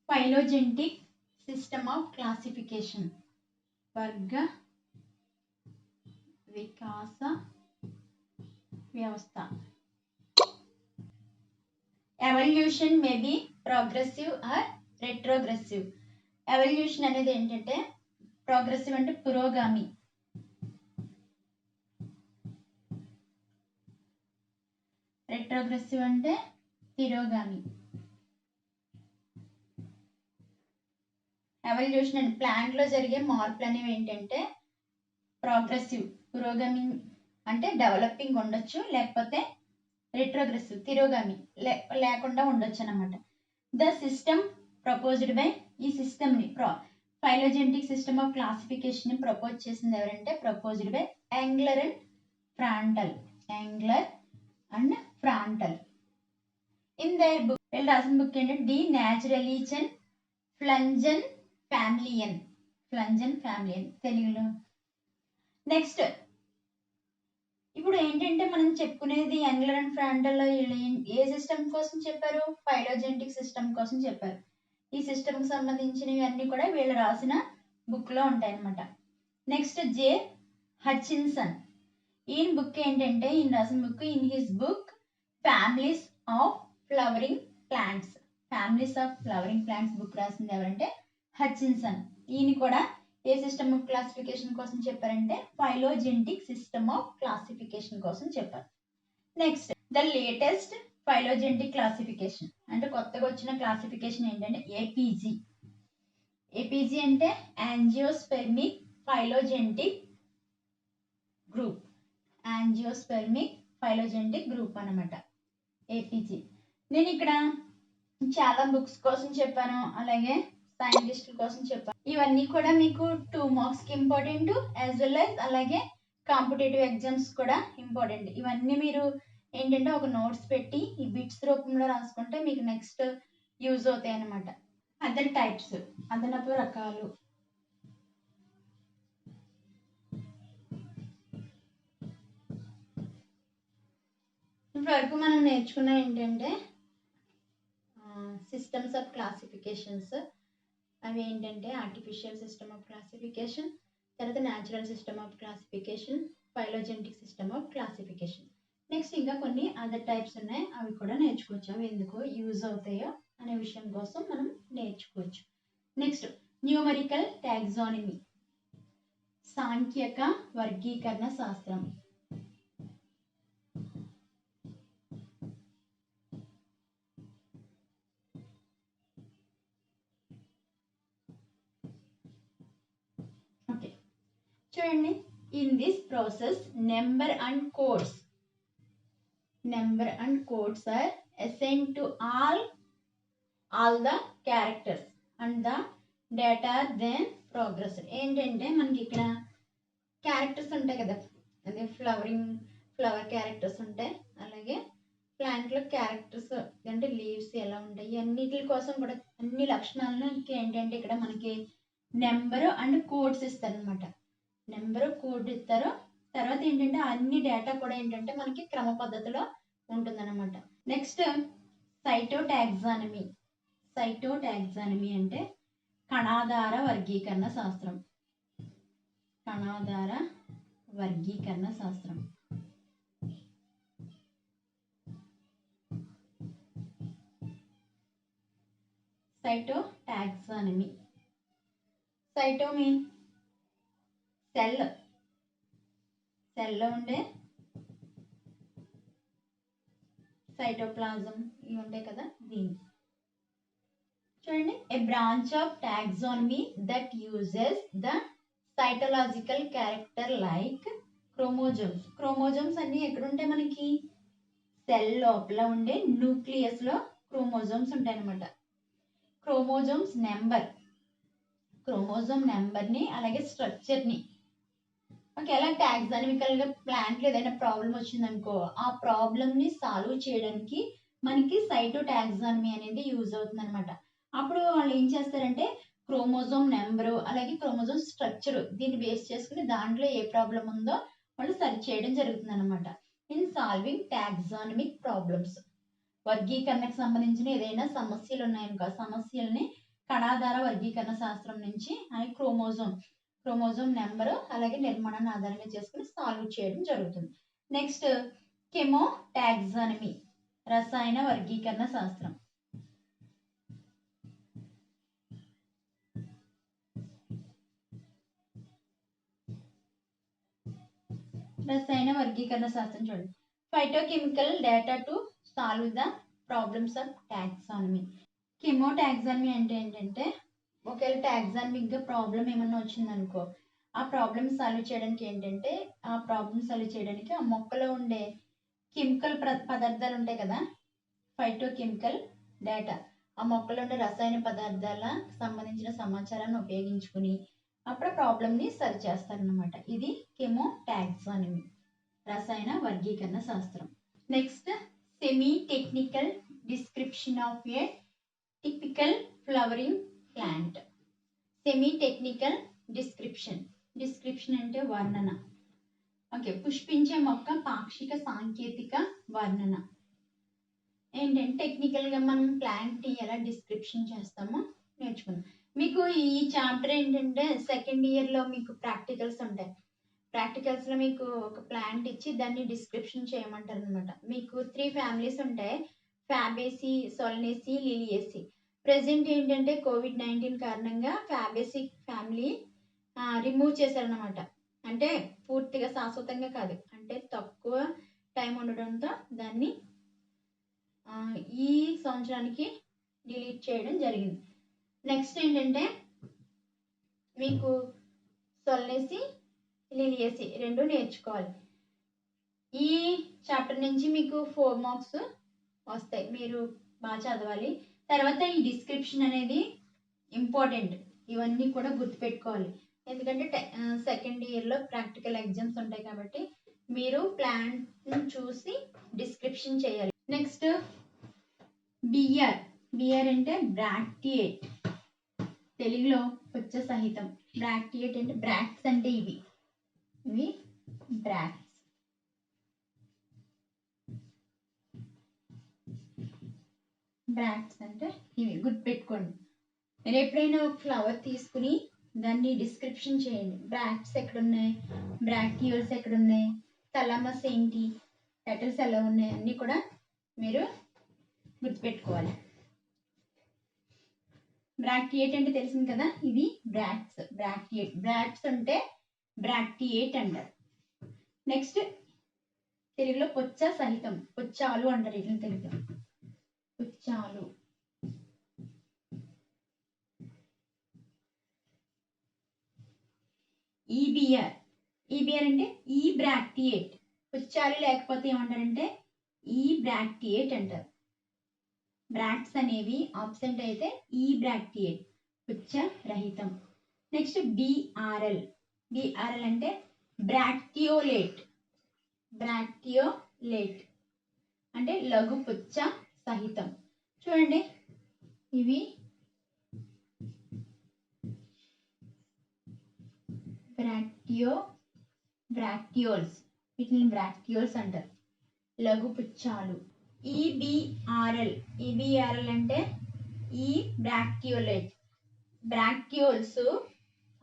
ఫైలోజెంటిక్ సిస్టమ్ ఆఫ్ క్లాసిఫికేషన్, వర్గ వికాస వ్యవస్థ. Evolution may be progressive or retrogressive. Evolution అనేది ఏంటంటే ప్రోగ్రెసివ్ అంటే పురోగామి, రెట్రోగ్రెసివ్ అంటే తిరోగామి. ఎవల్యూషన్ అంటే ప్లాంట్ లో జరిగే మార్పులు అనేవి ఏంటంటే ప్రోగ్రెసివ్ పురోగామి అంటే డెవలపింగ్ ఉండొచ్చు, లేకపోతే రెట్రోగ్రెసివ్ తిరోగామి లేకుండా ఉండొచ్చు అన్నమాట. ద సిస్టమ్ ప్రపోజ్డ్ బై, ఈ సిస్టమ్ ని ఫైలోజెంటిక్ సిస్టమ్ ఆఫ్ క్లాసిఫికేషన్ ని ప్రపోజ్ చేసింది ఎవరంటే proposed by angler and frontal. Angler and frontal. In their book, వీళ్ళు రాసిన బుక్ ఏంటంటే ది న్యాచురలీజన్ ఫ్లంజన్ ఫ్యామిలియన్. ఫ్లంజన్ ఫ్యామిలియన్ తెలుగులో. నెక్స్ట్ ఇప్పుడు ఏంటంటే మనం చెప్పుకునేది angler and frontal A system కోసం చెప్పారు? ఫైలోజెంటిక్ సిస్టమ్ కోసం చెప్పారు. ఈ సిస్టమ్ కి సంబంధించినవి అన్ని కూడా వీళ్ళు రాసిన బుక్ లో ఉంటాయి అన్నమాట. నెక్స్ట్ జే హచిన్సన్. ఈయన బుక్ ఏంటంటే ఈయన రాసిన book in his book families of flowering plants. Families of flowering plants book రాసింది ఎవరంటే హచిన్సన్. ఈయన కూడా ఏ సిస్టమ్ ఆఫ్ క్లాసిఫికేషన్ కోసం చెప్పారంటే ఫైలోజెంటిక్ సిస్టమ్ ఆఫ్ క్లాసిఫికేషన్ కోసం చెప్పారు. నెక్స్ట్ ద లేటెస్ట్ ఫైలోజెంటిక్ క్లాసిఫికేషన్ అంటే కొత్తగా వచ్చిన క్లాసిఫికేషన్ ఏంటంటే ఏపీజీ. ఏపీజీ అంటే యాంజియోస్పెర్మిక్ ఫైలోజెంటిక్ గ్రూప్. యాంజియోస్పెర్మిక్ ఫైలోజెంటిక్ గ్రూప్ అన్నమాట ఏపీజీ. నేను ఇక్కడ చాలా బుక్స్ కోసం చెప్పాను, అలాగే సైంటిస్టుల కోసం చెప్పాను. ఇవన్నీ కూడా మీకు 2 మార్క్స్ కి ఇంపార్టెంట్, యాజ్ వెల్ యాజ్ అలాగే కాంపిటేటివ్ ఎగ్జామ్స్ కూడా ఇంపార్టెంట్. ఇవన్నీ మీరు ఏంటంటే ఒక నోట్స్ పెట్టి ఈ బిట్స్ రూపంలో రాసుకుంటే మీకు నెక్స్ట్ యూజ్ అవుతాయి అన్నమాట. అదర్ టైప్స్, అదనపు రకాలు. ఇప్పటివరకు మనం నేర్చుకున్న ఏంటంటే సిస్టమ్స్ ఆఫ్ క్లాసిఫికేషన్స్. అవి ఏంటంటే ఆర్టిఫిషియల్ సిస్టమ్ ఆఫ్ క్లాసిఫికేషన్, తర్వాత natural system of classification, phylogenetic system of classification. Next ఇంకా కొన్ని అదర్ టైప్స్ ఉన్నాయి, అవి కూడా నేర్చుకోవచ్చు. అవి ఎందుకు యూజ్ అవుతాయో అనే విషయం కోసం మనం నేర్చుకోవచ్చు. నెక్స్ట్ న్యూమరికల్ టాక్సానమీ, సాంఖ్యక వర్గీకరణ శాస్త్రం. చూడండి, in this process number and codes are assigned to all the characters and the data then progress. ఏంటంటే మనకి ఇక్కడ క్యారెక్టర్స్ ఉంటాయి కదా, అదే ఫ్లవర్ క్యారెక్టర్స్ ఉంటాయి, అలాగే ప్లాంట్లో క్యారెక్టర్స్ అంటే లీవ్స్ ఎలా ఉంటాయి అన్నిటి కోసం కూడా అన్ని లక్షణాలను ఏంటంటే ఇక్కడ మనకి నెంబరు అండ్ కోడ్స్ ఇస్తారనమాట. నెంబరు కోడ్ ఇస్తారు. తర్వాత ఏంటంటే అన్ని డేటా కూడా ఏంటంటే మనకి క్రమ పద్ధతిలో ఉంటుందన్నమాట. నెక్స్ట్ సైటోటాక్సానమీ. సైటోటాక్సానమీ అంటే కణాధార వర్గీకరణ శాస్త్రం. కణాధార వర్గీకరణ శాస్త్రం. సైటోటాక్సానమీ. సైటోమీ సెల్లో ఉండే సైటోప్లాజం ఇవి ఉంటాయి కదా, దీన్ని చూడండి. A branch of taxonomy that uses the cytological character like chromosomes. Chromosomes అన్ని ఎక్కడ ఉంటాయి మనకి? సెల్ లోపల ఉండే న్యూక్లియస్ లో క్రోమోజోమ్స్ ఉంటాయి అన్నమాట. క్రోమోజోమ్స్ క్రోమోజోమ్ నెంబర్ని అలాగే స్ట్రక్చర్ని ఒకవేళ టాక్సానమికల్గా ప్లాంట్లో ఏదైనా ప్రాబ్లం వచ్చిందనుకో, ఆ ప్రాబ్లమ్ని సాల్వ్ చేయడానికి మనకి సైటోటాక్సానమీ అనేది యూజ్ అవుతుంది అనమాట. అప్పుడు వాళ్ళు ఏం చేస్తారంటే క్రోమోజోమ్ నెంబరు అలాగే క్రోమోజోమ్ స్ట్రక్చర్ దీన్ని బేస్ చేసుకుని దాంట్లో ఏ ప్రాబ్లం ఉందో వాళ్ళు సరి చేయడం జరుగుతుంది అనమాట. ఇన్ సాల్వింగ్ టాక్సానమిక్ ప్రాబ్లమ్స్, వర్గీకరణకు సంబంధించిన ఏదైనా సమస్యలు ఉన్నాయనుకో ఆ సమస్యల్ని కణాధార వర్గీకరణ శాస్త్రం నుంచి క్రోమోజోమ్ నెంబరు అలాగే నిర్మాణాన్ని ఆధారంగా చేసుకుని సాల్వ్ చేయడం జరుగుతుంది. నెక్స్ట్ కెమో టాక్సానమీ, రసాయన వర్గీకరణ శాస్త్రం. రసాయన వర్గీకరణ శాస్త్రం చూడండి. Phytochemical data to solve the problems of taxonomy. Chemo taxonomy అంటే ఏంటంటే ఒకవేళ టాక్సానమిక్గా ప్రాబ్లం ఏమన్నా వచ్చిందనుకో ఆ ప్రాబ్లమ్ సాల్వ్ చేయడానికి ఏంటంటే ఆ మొక్కలో ఉండే కెమికల్ పదార్థాలు ఉంటాయి కదా, ఫైటోకెమికల్ డేటా, ఆ మొక్కలో ఉండే రసాయన పదార్థాల సంబంధించిన సమాచారాన్ని ఉపయోగించుకుని అప్పుడు ప్రాబ్లమ్ని సరి చేస్తారనమాట. ఇది కెమో టాక్సానమీ, రసాయన వర్గీకరణ శాస్త్రం. Next semi technical description of A typical flowering plant. Semi technical description అంటే వర్ణన. ఓకే, పుష్పించే మొక్క పాక్షిక సాంకేతిక వర్ణన. ఏంటంటే టెక్నికల్గా మనం ప్లాంట్ ఎలా డిస్క్రిప్షన్ చేస్తామో నేర్చుకున్నాం. మీకు ఈ చాప్టర్ ఏంటంటే సెకండ్ ఇయర్లో మీకు ప్రాక్టికల్స్ ఉంటాయి. ప్రాక్టికల్స్లో మీకు ఒక ప్లాంట్ ఇచ్చి దాన్ని డిస్క్రిప్షన్ చేయమంటారు అనమాట. మీకు 3 ఫ్యామిలీస్ ఉంటాయి, ఫ్యాబేసి, సొలనేసి, లిలియేసి. ప్రెసెంట్ ఏంటంటే COVID-19 కారణంగా ఫ్యాబేసి ఫ్యామిలీ రిమూవ్ చేశారనమాట. అంటే పూర్తిగా శాశ్వతంగా కాదు, అంటే తక్కువ టైం ఉండడంతో దాన్ని ఈ సంవత్సరానికి డిలీట్ చేయడం జరిగింది. నెక్స్ట్ ఏంటంటే మీకు సొలనేసి, లిలియేసి 2 నేర్చుకోవాలి. ఈ చాప్టర్ నుంచి మీకు 4 మార్క్స్ వస్తాయి, మీరు బాగా చదవాలి. తర్వాత ఈ డిస్క్రిప్షన్ అనేది ఇంపార్టెంట్, ఇవన్నీ కూడా గుర్తుపెట్టుకోవాలి. ఎందుకంటే సెకండ్ ఇయర్లో ప్రాక్టికల్ ఎగ్జామ్స్ ఉంటాయి కాబట్టి మీరు ప్లాంట్ని చూసి డిస్క్రిప్షన్ చేయాలి. నెక్స్ట్ బిఆర్ అంటే బ్రాక్టియేట్, తెలుగులో పుచ్చ సహితం. బ్రాక్టియేట్ అంటే బ్రాక్ట్స్ అంటే ఇవి బ్రాక్ట్స్. బ్రాక్ట్స్ అంటే ఇవి గుర్తుపెట్టుకోండి. మీరు ఎప్పుడైనా ఒక ఫ్లవర్ తీసుకుని దాన్ని డిస్క్రిప్షన్ చేయండి. బ్రాక్ట్స్ ఎక్కడున్నాయి, బ్రాక్టియోల్స్ ఎక్కడున్నాయి, థలామస్ ఏంటి, పెటల్స్ ఎలా ఉన్నాయి అన్నీ కూడా మీరు గుర్తుపెట్టుకోవాలి. బ్రాక్టియేట్ అంటే తెలిసింది కదా, ఇది బ్రాక్ట్స్. బ్రాక్ట్స్ అంటే బ్రాక్టియేట్ అంటారు. నెక్స్ట్ తెలుగులో పుచ్చ సహితం, పుచ్చాలు అంటారు వీటిని తెలుగులో, పుచ్చాలు. ఈబిఆర్ అంటే ఈ బ్రాక్టియేట్, పుచ్చాలు లేకపోతే ఏమంటారంటే ఈ బ్రాక్టియేట్ అంటారు. బ్రాక్ట్స్ అనేవి ఆబ్సెంట్ అయితే ఈ బ్రాక్టియేట్, పుచ్చ రహితం. నెక్స్ట్ బిఆర్ఎల్ అంటే బ్రాక్టియోలేట్ అంటే లఘు పుచ్చ సహితం. చూడండి ఇవి బ్రాక్టియోల్స్, వీటిని బ్రాక్టియోల్స్ అంటారు, లఘు పుచ్చాలు. ఈబిఆర్ఎల్ అంటే ఈ బ్రాక్టియోలేట్, బ్రాక్టియోల్స్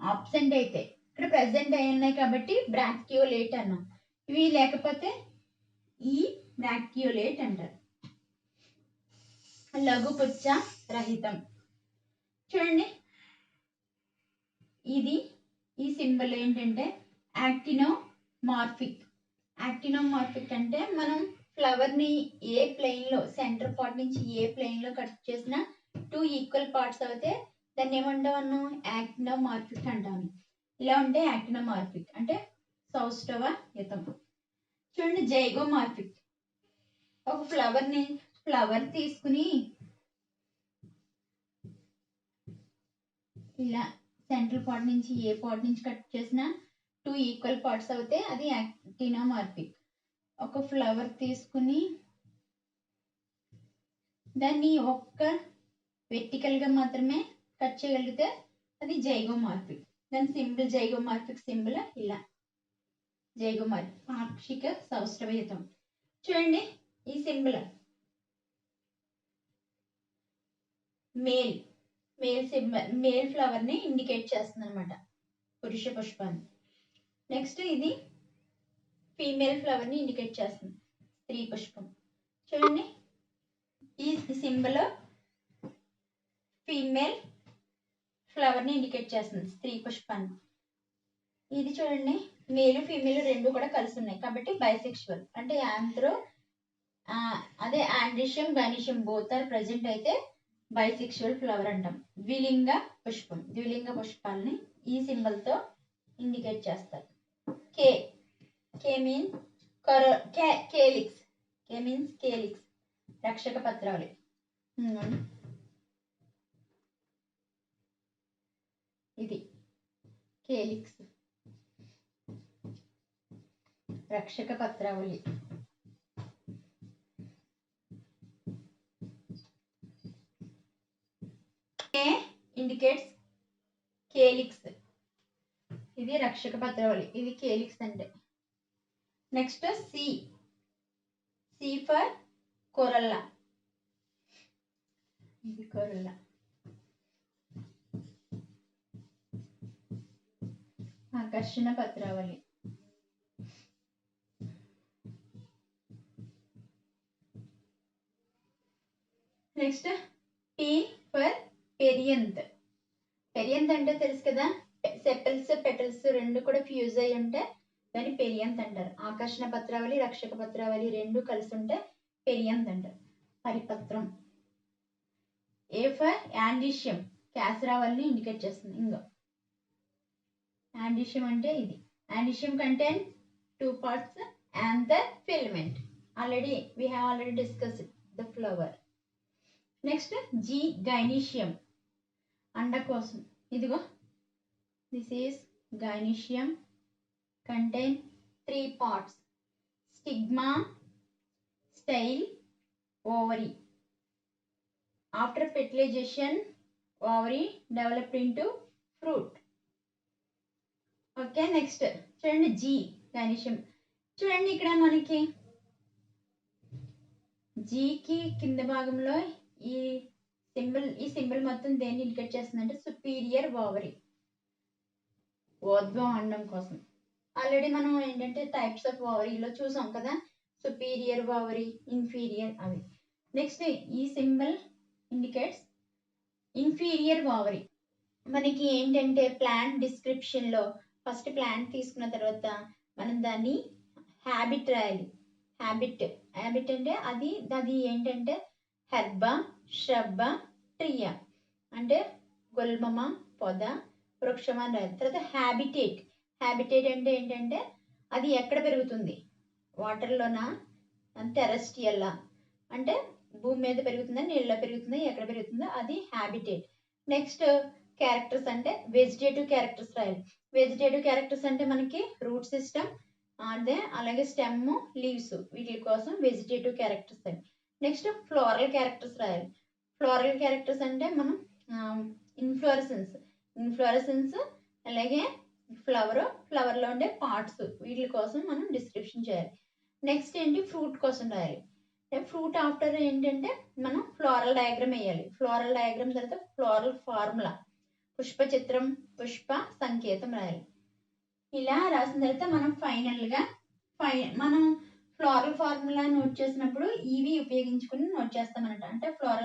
ఆబ్సెంట్ అయితే ఇక్కడ ప్రెసెంట్ అయి ఉన్నాయి కాబట్టి బ్రాక్టియోలేట్ అన్నాం. ఇవి లేకపోతే ఈ బ్రాక్టియోలేట్ అంటారు, లఘు పుచ్చ రహితం. చూడండి ఈ సింబల్ ఏంటంటే యాక్టినోమార్ఫిక్ అంటే మనం ఫ్లవర్ని ఏ ప్లేన్లో, సెంటర్ పార్ట్ నుంచి ఏ ప్లేన్లో కట్ చేసినా 2 ఈక్వల్ పార్ట్స్ అయితే దాన్ని ఏమంటాం, యాక్టినోమార్ఫిక్ అంటాము. ఇలా ఉంటే యాక్టినోమార్ఫిక్ అంటే సౌష్ఠవయుతం. చూడండి జైగోమార్ఫిక్, ఒక ఫ్లవర్ తీసుకుని ఇలా సెంట్రల్ పార్ట్ నుంచి ఏ పార్ట్ నుంచి కట్ చేసినా 2 ఈక్వల్ పార్ట్స్ అవుతే అది యాక్టినోమార్ఫిక్. ఒక ఫ్లవర్ తీసుకుని దాన్ని ఒక్క వెర్టికల్గా మాత్రమే కట్ చేయగలిగితే అది జైగోమార్ఫిక్. దాని సింబల్ జైగోమార్ఫిక్ సింబల్ ఇలా జైగోమార్ఫిక్ పాక్షిక సౌష్ఠవయుతం. చూడండి ఈ symbol male symbol male flower ని ఇండికేట్ చేస్తుంది అనమాట, పురుష పుష్పాన్ని. నెక్స్ట్ ఇది ఫీమేల్ ఫ్లవర్ ని ఇండికేట్ చేస్తుంది, స్త్రీ పుష్పం. చూడండి ఈ సింబల్ ఫీమేల్ ఫ్లవర్ ని ఇండికేట్ చేస్తుంది, స్త్రీ పుష్పాన్ని. ఇది చూడండి మేలు ఫీమేల్ రెండు కూడా కలిసి ఉన్నాయి కాబట్టి బైసెక్షువల్. అంటే ఆంధ్రో అదే ఆండ్రిషియం గైనీషియం బోత్ ఆర్ ప్రెజెంట్ అయితే బైసెక్షువల్ ఫ్లవర్ అంటాం. ద్విలింగ పుష్పాలని ఈ సింబల్ తో ఇండికేట్ చేస్తారు. కే మీన్స్ కేలిక్స్. కే మీన్స్ కేలిక్స్, రక్షక పత్రావళి. ఇది కేలిక్స్, రక్షక పత్రావళి. ఇండికేట్స్ కేలిక్స్, ఇది రక్షక పత్రావళి, ఇది కేలిక్స్ అంటే. నెక్స్ట్ సి ఫర్ కొరల్లా, ఇది కొరల్లా. ఆకర్షణ పత్రావళి. Next P for perianth. Perianth అంటే తెలుసు కదా, సెపల్స్ పెటల్స్ రెండు కూడా ఫ్యూజ్ అయి ఉంటే దాన్ని పెరియంత్ అంటారు. ఆకర్షణ పత్రావళి రక్షక పత్రావళి రెండు కలిసి ఉంటే పెరియంత్ అంటారు. పరిపత్రం. ఏ ఫర్ యాండిషియం, క్యాసరావల్ని ఇండికేట్ చేస్తుంది. ఇంకో యాండిషియం అంటే ఇది. యాండిషియం contain 2 parts anther filament. We have already discussed the flower. Next G gynoecium, అండకోశం. ఇదిగో this is gynoecium, contain 3 parts: stigma, style, ovary. After fertilization, ovary developed into fruit. Okay next చూడండి G gynoecium. చూడండి ఇక్కడ మనకి జీకి కింద భాగంలో ఈ symbol మొత్తం దేన్ని ఇండికేట్ చేస్తుందంటే సుపీరియర్ ఓవరీ, ఓద్భవం అండం కోసం. ఆల్రెడీ మనం ఏంటంటే టైప్స్ ఆఫ్ ఓవరీలో చూసాం కదా, సుపీరియర్ ఓవరీ, ఇన్ఫీరియర్ అవి. నెక్స్ట్ ఈ సింబల్ ఇండికేట్స్ ఇన్ఫీరియర్ ఓవరీ. మనకి ఏంటంటే ప్లాంట్ డిస్క్రిప్షన్ లో ఫస్ట్ ప్లాంట్ తీసుకున్న తర్వాత మనం దాన్ని హ్యాబిట్ రాయాలి. హ్యాబిట్ అంటే అది ఏంటంటే హెర్బా, ష్రబ్బా, ట్రియా అంటే గుల్మమా, పొద, వృక్షమా అని రాయాలి. తర్వాత హ్యాబిటేట్ అంటే ఏంటంటే అది ఎక్కడ పెరుగుతుంది, వాటర్లోనా, టెరెస్ట్రియల్లా అంటే భూమి మీద పెరుగుతుందా, నీళ్ళలో పెరుగుతుందా, ఎక్కడ పెరుగుతుందో అది హ్యాబిటేట్. నెక్స్ట్ క్యారెక్టర్స్ అంటే వెజిటేటివ్ క్యారెక్టర్స్ రాయాలి. వెజిటేటివ్ క్యారెక్టర్స్ అంటే మనకి రూట్ సిస్టమ్, అలాగే స్టెమ్, లీవ్స్, వీటి కోసం వెజిటేటివ్ క్యారెక్టర్స్ అని. నెక్స్ట్ ఫ్లోరల్ క్యారెక్టర్స్ రాయాలి. ఫ్లోరల్ క్యారెక్టర్స్ అంటే మనం ఇన్ఫ్లోరసెన్స్ అలాగే ఫ్లవర్లో ఉండే పార్ట్స్, వీటి కోసం మనం డిస్క్రిప్షన్ చేయాలి. నెక్స్ట్ ఏంటి ఫ్రూట్ కోసం రాయాలి. ఫ్రూట్ ఆఫ్టర్ ఏంటంటే మనం ఫ్లోరల్ డయాగ్రామ్ వేయాలి. ఫ్లోరల్ డయాగ్రామ్ తర్వాత ఫ్లోరల్ ఫార్ములా, పుష్ప చిత్రం, పుష్ప సంకేతం రాయాలి. ఇలా రాసిన తర్వాత మనం ఫైనల్గా మనం ఫ్లోరల్ ఫార్ములా నోట్ చేసినప్పుడు ఇవి ఉపయోగించుకుని నోట్ చేస్తామన్నమాట. అంటే ఫ్లోరల్